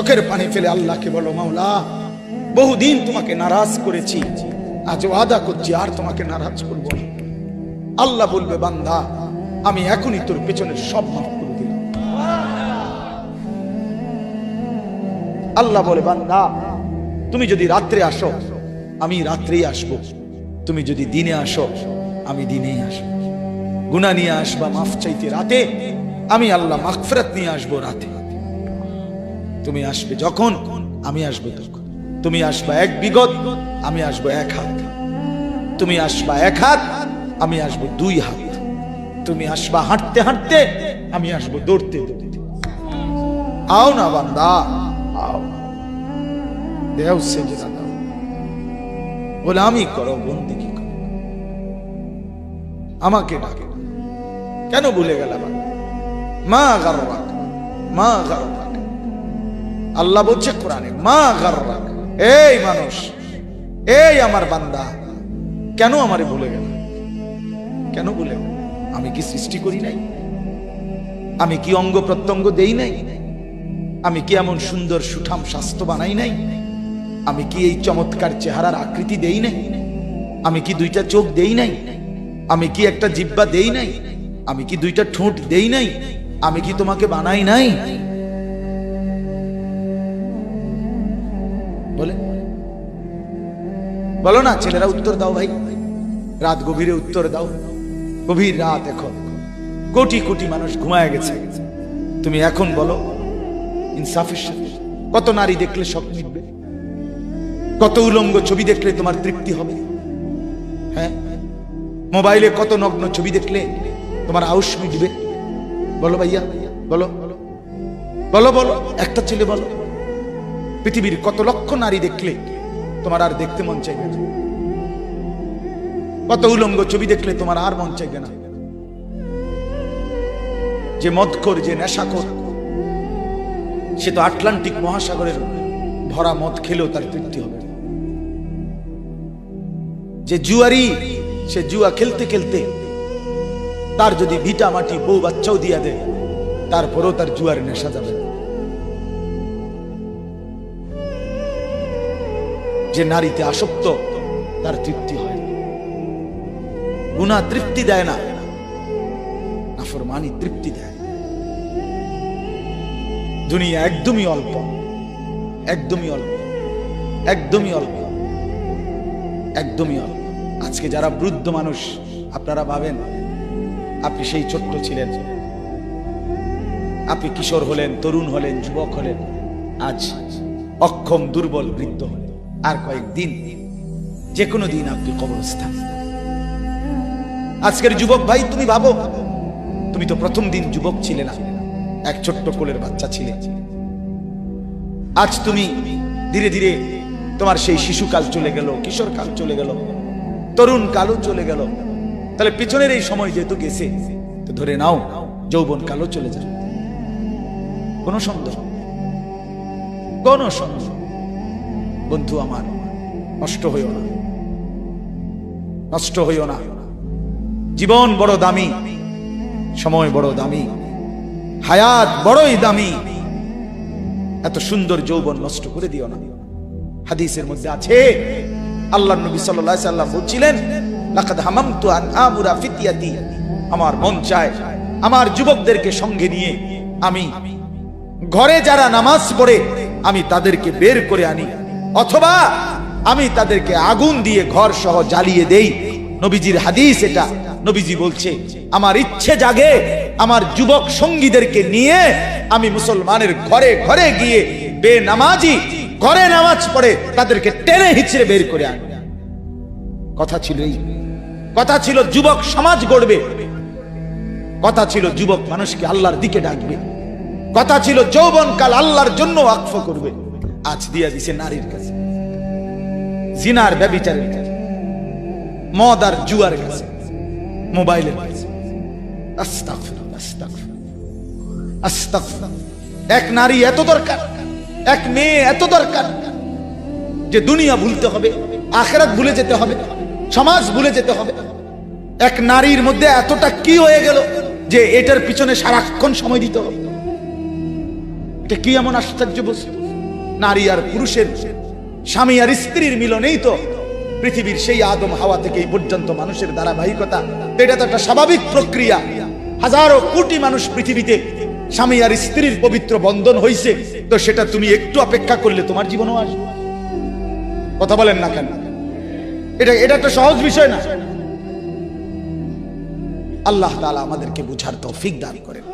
চোখের পানি ফেলে আল্লাহকে বলো, মাওলা বহুদিন তোমাকে নারাজ করেছি, আজ ওয়াদা করছি আর তোমাকে নারাজ করব না। আল্লাহ বলবে, বান্দা আমি এখনই তোর পেছনের সব মাফ করে দিলাম। আল্লাহ বলে, বান্দা তুমি যদি রাত্রে আসো আমি রাত্রেই আসবো, তুমি যদি দিনে আসো আমি দিনেই আসবো। গুনাহ নিয়ে আসবা মাফ চাইতে রাতে, আমি আল্লাহ মাগফিরাত নিয়ে আসবো রাতে। তুমি আসবে যখন আমি আসবো তখন। তুমি আসবা এক বিগত, আমি আসবো এক হাত। তুমি আসবা এক হাত, আমি আসবো দুই হাত। তুমি আসবা হাঁটতে হাঁটতে, আমি আসবো দৌড়তে দৌড়তে। আও না বান্দা, আও, দেও সেজদা দাও, গোলামি করো, বন্দেগী করো, আমাকে ডাকে। কেন ভুলে গেলাম? মা গাররাক, মা গাররাক। আল্লাহ বলছে কোরআনে, মা গাররাক। এই মানুষ, এই আমার বান্দা, কেন আমারে ভুলে গেল? কেন ভুলে গেল? আমি কি সৃষ্টি করি নাই? আমি কি অঙ্গ প্রত্যঙ্গ দেই নাই? আমি কি এমন সুন্দর সুঠাম স্বাস্থ্য বানাই নাই? আমি কি এই চমৎকার চেহারার আকৃতি দেই নাই? আমি কি দুইটা চোখ দেই নাই? আমি কি একটা জিহ্বা দেই নাই? আমি কি দুইটা ঠোঁট দেই নাই? আমি কি তোমাকে বানাই নাই? বলে বলো না ছেলেরা, উত্তর দাও ভাই। রাত গভীরে উত্তর দাও। গভীর রাত, এখন কোটি কোটি মানুষ ঘুমায় গেছে। তুমি এখন বলো ইনসাফের সাথে, কত নারী দেখলে শখ মিটবে? কত উলঙ্গ ছবি দেখলে তোমার তৃপ্তি হবে? হ্যাঁ, মোবাইলে কত নগ্ন ছবি দেখলে তোমার আউশ মিটবে? বলো ভাইয়া, বলো বলো বলো, একটা ছেলে বলো। পৃথিবীর কত লক্ষ নারী দেখলে তোমার আর দেখতে মন চাইবে না? কত উলঙ্গ ছবি দেখলে তোমার আর মন চাইবে না? যে মদখোর, যে নেশাখোর, সে তো আটলান্টিক মহাসাগরের ভরা মদ খেলেও তার তৃপ্তি হবে। যে জুয়ারি, সে জুয়া খেলতে খেলতে তার যদি ভিটা মাটি বউ বাচ্চাও দিয়া দেয়, তারপরেও তার জুয়ার নেশা যাবে। যে নারীতে আসক্ত, তার তৃপ্তি হয়। গুনাহ তৃপ্তি দেয় না, নাফরমানি তৃপ্তি দেয়। দুনিয়া একদমই অল্প, একদমই অল্প, একদমই অল্প, একদমই অল্প। আজকে যারা বৃদ্ধ মানুষ, আপনারা ভাবেন আপনি সেই ছোট্ট ছিলেন, আপনি কিশোর হলেন, তরুণ হলেন, যুবক হলেন, আজ অক্ষম দুর্বল বৃদ্ধ হলেন। আর কয়েকদিন, যে কোনো দিন আপনি কবরস্থান। আজকের যুবক ভাই, তুমি ভাবো, তুমি তো প্রথম দিন যুবক ছিলে না, এক ছোট্ট কোলের বাচ্চা ছিলে। আজ তুমি ধীরে ধীরে তোমার সেই শিশুকাল চলে গেল, কিশোর কাল চলে গেল, তরুণ কালও চলে গেল। তাহলে পিছনের এই সময় যেহেতু গেছে, তো ধরে নাও যৌবন কালও চলে যাবে। কোন সন্দেহ, কোন সন্দেহ। বন্ধু আমার, নষ্ট হইও না, নষ্ট হইও না। জীবন বড় দামি, সময় বড় দামি, হায়াত বড়ই দামি। এত সুন্দর যৌবন নষ্ট করে দিও না। হাদিসের মধ্যে আছে, আল্লাহর নবী সাল্লাল্লাহু আলাইহি সাল্লাম বলছিলেন, লাকাদ হামামতু আন আমুরা ফিতিয়াতি, আমার মন চায় আমার যুবকদেরকে সঙ্গে নিয়ে আমি ঘরে যারা নামাজ পড়ে আমি তাদেরকে বের করে আনি, অথবা আমি তাদেরকে আগুন দিয়ে ঘর সহ জ্বালিয়ে দেই। নবীজির হাদিস এটা। নবীজি বলছে, আমার ইচ্ছে জাগে আমার যুবক সঙ্গীদেরকে নিয়ে আমি মুসলমানের ঘরে ঘরে গিয়ে বেনামাজি ঘরে নামাজ পড়ে তাদেরকে টেনে হিচড়ে বের করে আনি। কথা ছিল এই, কথা ছিল যুবক সমাজ গড়বে, কথা ছিল যুবক মানুষকে আল্লাহর দিকে ডাকবে, কথা ছিল যৌবনকাল আল্লাহর জন্য ওয়াকফ করবে। আজ দিয়া দিছে নারীর কাছে, জিনার ব্যভিচারের কাছে, মদ আর জুয়ার কাছে, মোবাইলের কাছে। আস্তাগফিরুল্লাহ, আস্তাগফিরুল্লাহ, আস্তাগফিরুল্লাহ। এক নারী এত দরকার, এক মেয়ে এত দরকার যে দুনিয়া ভুলতে হবে, আখিরাত ভুলে যেতে হবে, সমাজ ভুলে যেতে হবে। এক নারীর মধ্যে এতটা কি হয়ে গেল যে এটার পিছনে সারাক্ষণ সময় দিতে হবে? এটা কি এমন আশ্চর্য বস্তু? নারী আর পুরুষের, স্বামী আর স্ত্রীর মিলনেই তো পৃথিবীর সেই আদম হাওয়া থেকে এই পর্যন্ত মানুষের ধারাবাহিকতা। এটা তো একটা স্বাভাবিক প্রক্রিয়া। হাজারো কোটি মানুষ পৃথিবীতে স্বামী আর স্ত্রীর পবিত্র বন্ধন হইছে, তো সেটা তুমি একটু অপেক্ষা করলে তোমার জীবনও আসবে। কথা বলেন না কেন? এটা একটা সহজ বিষয় না। আল্লাহ তাআলা আমাদেরকে বুঝার তৌফিক দান করেন।